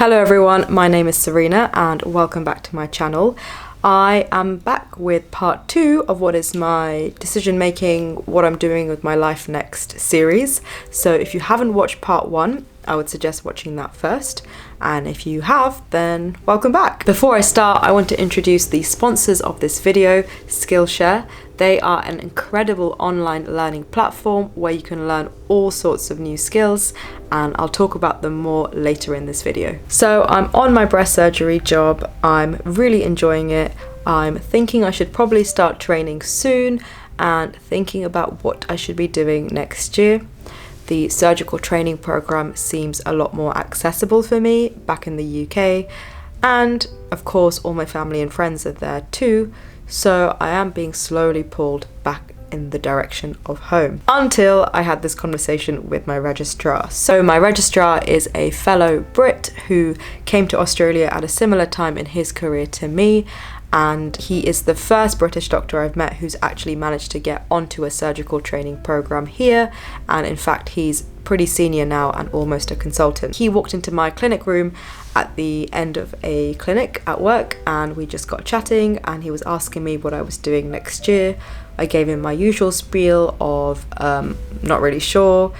Hello everyone, my name is Surina and welcome back to my channel. I am back with part 2 of what is my decision making, what I'm doing with my life next series. So if you haven't watched part 1, I would suggest watching that first. And if you have, then welcome back. Before I start, I want to introduce the sponsors of this video, Skillshare. They are an incredible online learning platform where you can learn all sorts of new skills, and I'll talk about them more later in this video. So I'm on my breast surgery job. I'm really enjoying it. I'm thinking I should probably start training soon and thinking about what I should be doing next year. The surgical training program seems a lot more accessible for me back in the UK, and of course all my family and friends are there too, so I am being slowly pulled back in the direction of home until I had this conversation with my registrar. So my registrar is a fellow Brit who came to Australia at a similar time in his career to me, and he is the first British doctor I've met who's actually managed to get onto a surgical training program here, and in fact he's pretty senior now and almost a consultant. He walked into my clinic room at the end of a clinic at work and we just got chatting, and he was asking me what I was doing next year. I gave him my usual spiel of not really sure,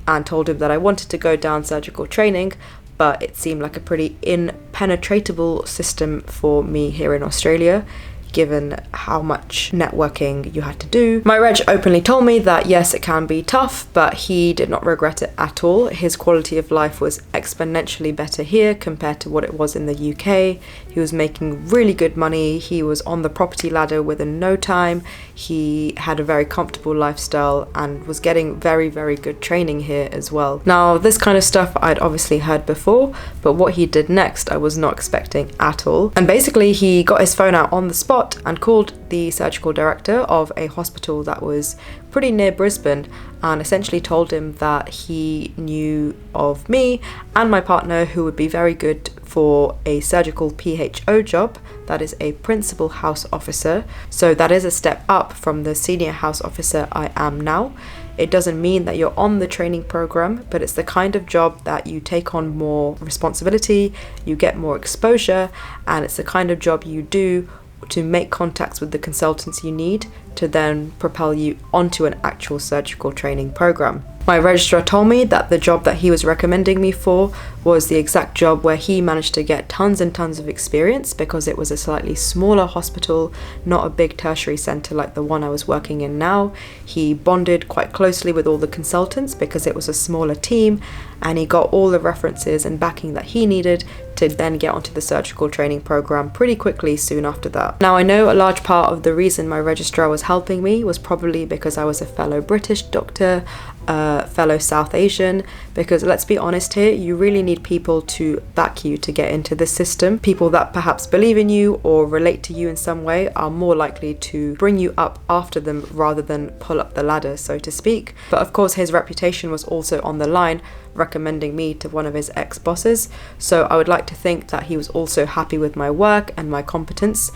and told him that I wanted to go down surgical training, but it seemed like a pretty impenetrable system for me here in Australia, given how much networking you had to do. My reg openly told me that yes, it can be tough, but he did not regret it at all. His quality of life was exponentially better here compared to what it was in the UK. He was making really good money. He was on the property ladder within no time. He had a very comfortable lifestyle and was getting very, very good training here as well. Now, this kind of stuff I'd obviously heard before, but what he did next I was not expecting at all. And basically he got his phone out on the spot and called the surgical director of a hospital that was pretty near Brisbane, and essentially told him that he knew of me and my partner who would be very good for a surgical PHO job, that is a principal house officer. So that is a step up from the senior house officer I am now. It doesn't mean that you're on the training program, but it's the kind of job that you take on more responsibility, you get more exposure, and it's the kind of job you do to make contacts with the consultants you need to then propel you onto an actual surgical training program. My registrar told me that the job that he was recommending me for was the exact job where he managed to get tons and tons of experience, because it was a slightly smaller hospital, not a big tertiary centre like the one I was working in now. He bonded quite closely with all the consultants because it was a smaller team, and he got all the references and backing that he needed to then get onto the surgical training program pretty quickly soon after that. Now, I know a large part of the reason my registrar was helping me was probably because I was a fellow British doctor, fellow South Asian, because let's be honest here, you really need people to back you to get into the system. People that perhaps believe in you or relate to you in some way are more likely to bring you up after them rather than pull up the ladder, so to speak. But of course his reputation was also on the line, recommending me to one of his ex-bosses, so I would like to think that he was also happy with my work and my competence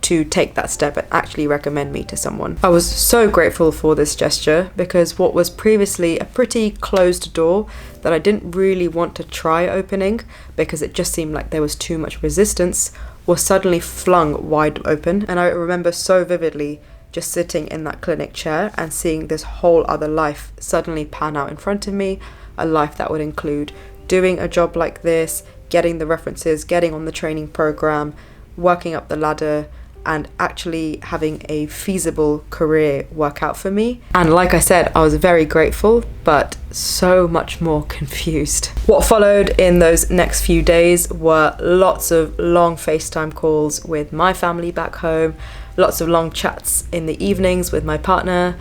to take that step and actually recommend me to someone. I was so grateful for this gesture, because what was previously a pretty closed door that I didn't really want to try opening because it just seemed like there was too much resistance was suddenly flung wide open. And I remember so vividly just sitting in that clinic chair and seeing this whole other life suddenly pan out in front of me, a life that would include doing a job like this, getting the references, getting on the training program, working up the ladder, and actually having a feasible career work out for me. And like I said, I was very grateful, but so much more confused. What followed in those next few days were lots of long FaceTime calls with my family back home, lots of long chats in the evenings with my partner,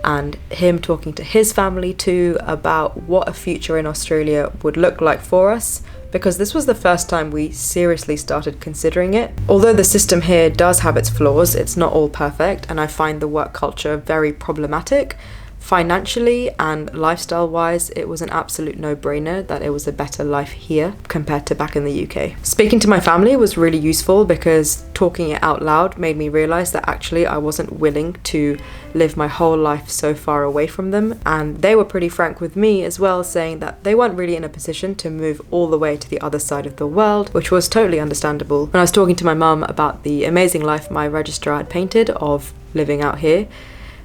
and him talking to his family too about what a future in Australia would look like for us, because this was the first time we seriously started considering it. Although the system here does have its flaws, it's not all perfect, and I find the work culture very problematic, financially and lifestyle wise, it was an absolute no-brainer that it was a better life here compared to back in the UK. Speaking to my family was really useful because talking it out loud made me realize that actually I wasn't willing to live my whole life so far away from them, and they were pretty frank with me as well, saying that they weren't really in a position to move all the way to the other side of the world, which was totally understandable. When I was talking to my mum about the amazing life my registrar had painted of living out here,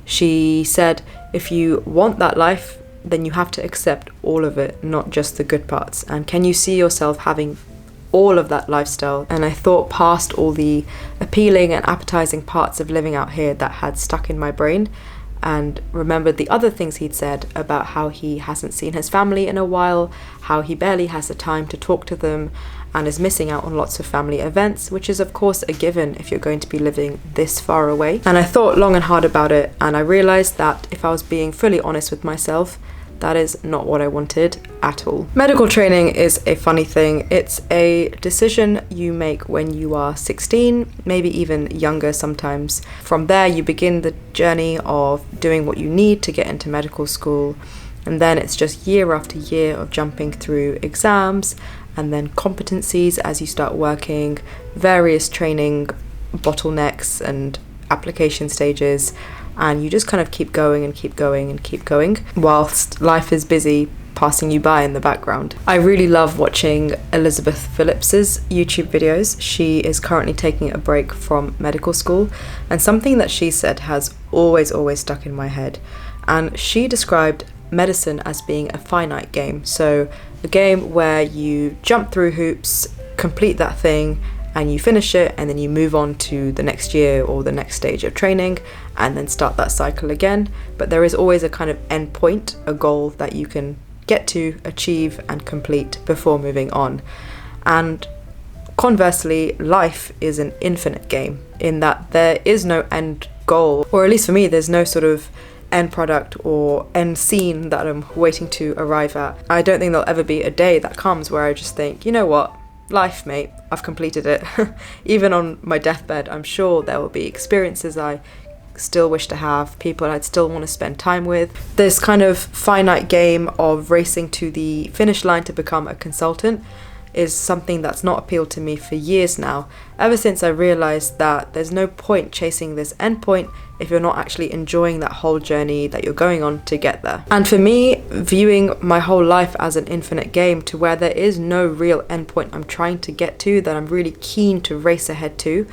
she said, if you want that life, then you have to accept all of it, not just the good parts. And can you see yourself having all of that lifestyle? And I thought past all the appealing and appetizing parts of living out here that had stuck in my brain, and remembered the other things he'd said about how he hasn't seen his family in a while, how he barely has the time to talk to them, and is missing out on lots of family events, which is of course a given if you're going to be living this far away. And I thought long and hard about it, and I realised that if I was being fully honest with myself, that is not what I wanted at all. Medical training is a funny thing. It's a decision you make when you are 16, maybe even younger sometimes. From there, you begin the journey of doing what you need to get into medical school, and then it's just year after year of jumping through exams and then competencies as you start working, various training bottlenecks and application stages, and you just kind of keep going and keep going and keep going whilst life is busy passing you by in the background. I really love watching Elizabeth Phillips's YouTube videos. She is currently taking a break from medical school, and something that she said has always stuck in my head. And she described medicine as being a finite game. So a game where you jump through hoops, complete that thing, and you finish it, and then you move on to the next year or the next stage of training and then start that cycle again. But there is always a kind of end point, a goal that you can get to, achieve and complete before moving on. And conversely, life is an infinite game in that there is no end goal, or at least for me, there's no sort of end product or end scene that I'm waiting to arrive at. I don't think there'll ever be a day that comes where I just think, you know what, life, mate, I've completed it. Even on my deathbed, I'm sure there will be experiences I still wish to have, people I'd still want to spend time with. This kind of finite game of racing to the finish line to become a consultant is something that's not appealed to me for years now, ever since I realised that there's no point chasing this endpoint if you're not actually enjoying that whole journey that you're going on to get there. And for me, viewing my whole life as an infinite game to where there is no real endpoint I'm trying to get to that I'm really keen to race ahead to,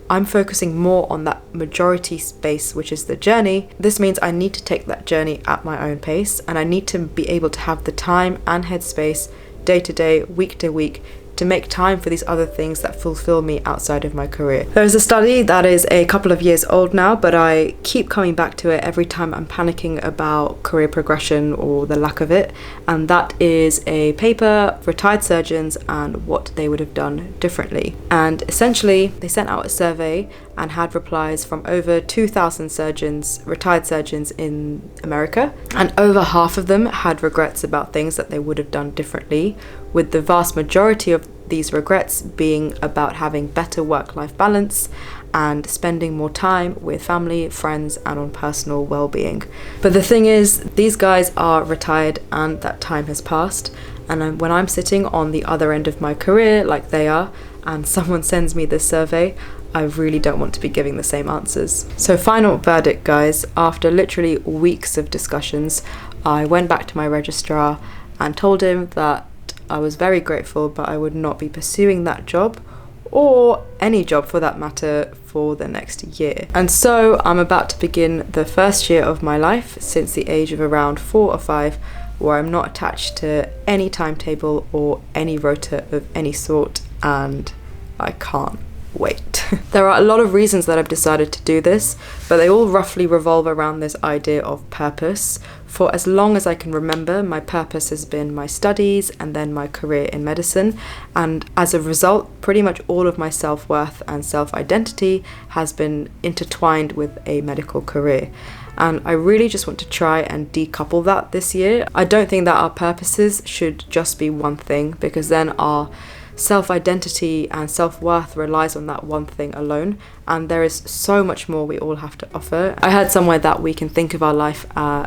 I'm focusing more on that majority space, which is the journey. This means I need to take that journey at my own pace, and I need to be able to have the time and headspace day to day, week to week, to make time for these other things that fulfill me outside of my career. There's a study that is a couple of years old now, but I keep coming back to it every time I'm panicking about career progression or the lack of it, and that is a paper, retired surgeons and what they would have done differently. And essentially, they sent out a survey and had replies from over 2,000 surgeons, retired surgeons in America, and over half of them had regrets about things that they would have done differently, with the vast majority of these regrets being about having better work-life balance and spending more time with family, friends, and on personal well-being. But the thing is, these guys are retired and that time has passed, and when I'm sitting on the other end of my career like they are, and someone sends me this survey, I really don't want to be giving the same answers. So final verdict, guys, after literally weeks of discussions, I went back to my registrar and told him that I was very grateful, but I would not be pursuing that job, or any job for that matter, for the next year. And so I'm about to begin the first year of my life since the age of around 4 or 5, where I'm not attached to any timetable or any rota of any sort, and I can't wait. There are a lot of reasons that I've decided to do this, but they all roughly revolve around this idea of purpose. For as long as I can remember, my purpose has been my studies and then my career in medicine, and as a result, pretty much all of my self-worth and self-identity has been intertwined with a medical career. And I really just want to try and decouple that this year. I don't think that our purposes should just be one thing, because then our self-identity and self-worth relies on that one thing alone, and there is so much more we all have to offer. I heard somewhere that we can think of our life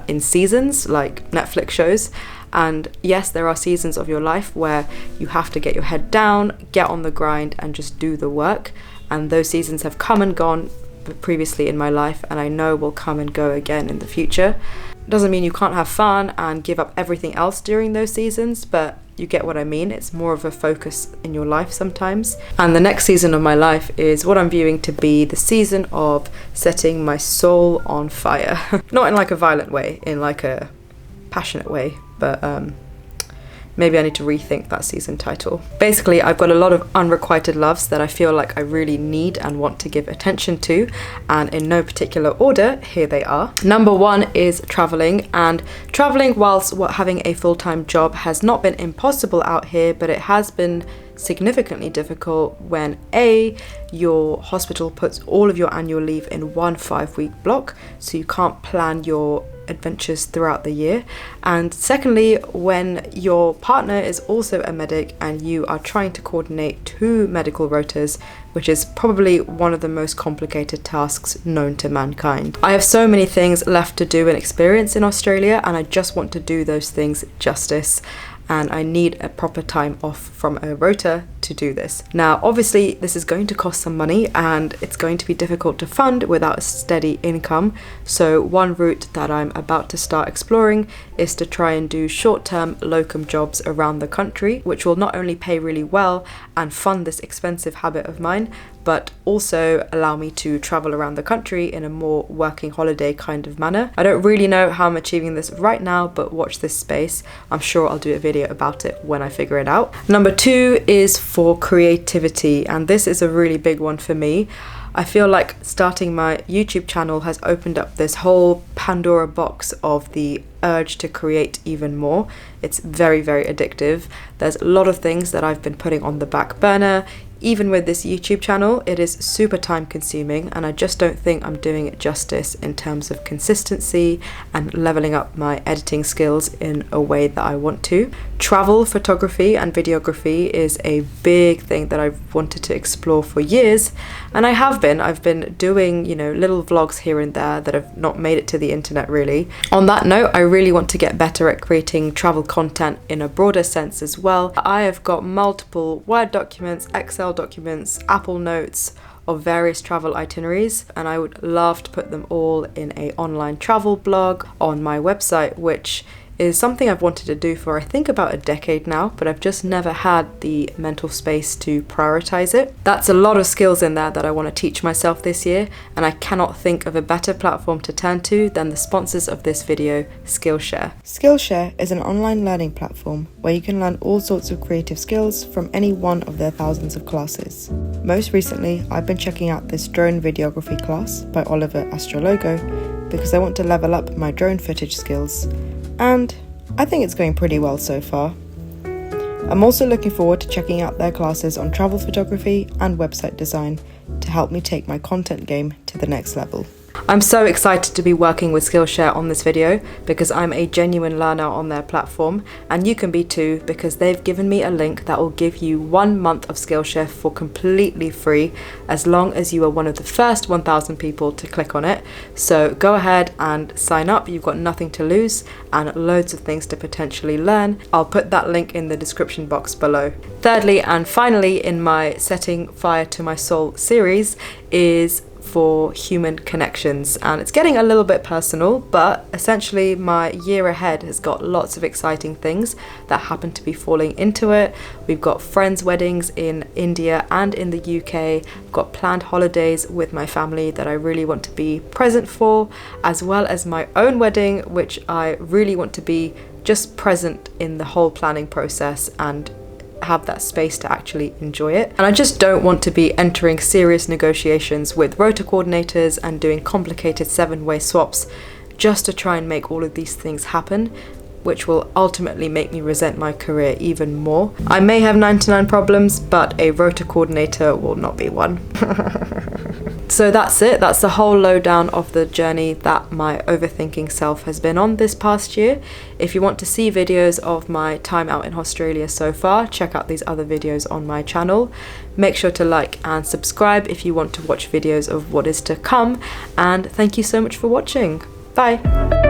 in seasons, like Netflix shows. And yes, there are seasons of your life where you have to get your head down, get on the grind, and just do the work. And those seasons have come and gone previously in my life, and I know will come and go again in the future. Doesn't mean you can't have fun and give up everything else during those seasons, but you get what I mean. It's more of a focus in your life sometimes. And the next season of my life is what I'm viewing to be the season of setting my soul on fire. Not in like a violent way, in like a passionate way, but maybe I need to rethink that season title. Basically, I've got a lot of unrequited loves that I feel like I really need and want to give attention to, and in no particular order, here they are. Number one is traveling, and traveling whilst having a full-time job has not been impossible out here, but it has been significantly difficult when your hospital puts all of your annual leave in one 5-week block, so you can't plan your adventures throughout the year, and secondly, when your partner is also a medic and you are trying to coordinate 2 medical rotas, which is probably one of the most complicated tasks known to mankind. I have so many things left to do and experience in Australia, and I just want to do those things justice, and I need a proper time off from a rota to do this. Now, obviously, this is going to cost some money and it's going to be difficult to fund without a steady income. So one route that I'm about to start exploring is to try and do short-term locum jobs around the country, which will not only pay really well and fund this expensive habit of mine, but also allow me to travel around the country in a more working holiday kind of manner. I don't really know how I'm achieving this right now, but watch this space. I'm sure I'll do a video about it when I figure it out. Number 2 is for creativity, and this is a really big one for me. I feel like starting my YouTube channel has opened up this whole Pandora box of the urge to create even more. It's very, very addictive. There's a lot of things that I've been putting on the back burner. Even with this YouTube channel, it is super time consuming, and I just don't think I'm doing it justice in terms of consistency and leveling up my editing skills in a way that I want to. Travel photography and videography is a big thing that I've wanted to explore for years, and I've been doing, little vlogs here and there that have not made it to the internet really. On that note, I really want to get better at creating travel content in a broader sense as well. I have got multiple Word documents, Excel documents, Apple Notes of various travel itineraries, and I would love to put them all in an online travel blog on my website, which is something I've wanted to do for I think about a decade now, but I've just never had the mental space to prioritize it. That's a lot of skills in there that I want to teach myself this year, and I cannot think of a better platform to turn to than the sponsors of this video, Skillshare. Skillshare is an online learning platform where you can learn all sorts of creative skills from any one of their thousands of classes. Most recently, I've been checking out this drone videography class by Oliver Astrologo because I want to level up my drone footage skills, and I think it's going pretty well so far. I'm also looking forward to checking out their classes on travel photography and website design to help me take my content game to the next level. I'm so excited to be working with Skillshare on this video because I'm a genuine learner on their platform, and you can be too because they've given me a link that will give you 1 month of Skillshare for completely free as long as you are one of the first 1,000 people to click on it. So go ahead and sign up. You've got nothing to lose and loads of things to potentially learn. I'll put that link in the description box below. Thirdly and finally in my Setting Fire to My Soul series is for human connections, and it's getting a little bit personal, but essentially my year ahead has got lots of exciting things that happen to be falling into it. We've got friends' weddings in India and in the UK. I've got planned holidays with my family that I really want to be present for, as well as my own wedding, which I really want to be just present in the whole planning process and have that space to actually enjoy it. And I just don't want to be entering serious negotiations with rota coordinators and doing complicated 7-way swaps just to try and make all of these things happen, which will ultimately make me resent my career even more. I may have 99 problems, but a rota coordinator will not be one. So that's it. That's the whole lowdown of the journey that my overthinking self has been on this past year. If you want to see videos of my time out in Australia so far, check out these other videos on my channel. Make sure to like and subscribe if you want to watch videos of what is to come. And thank you so much for watching. Bye.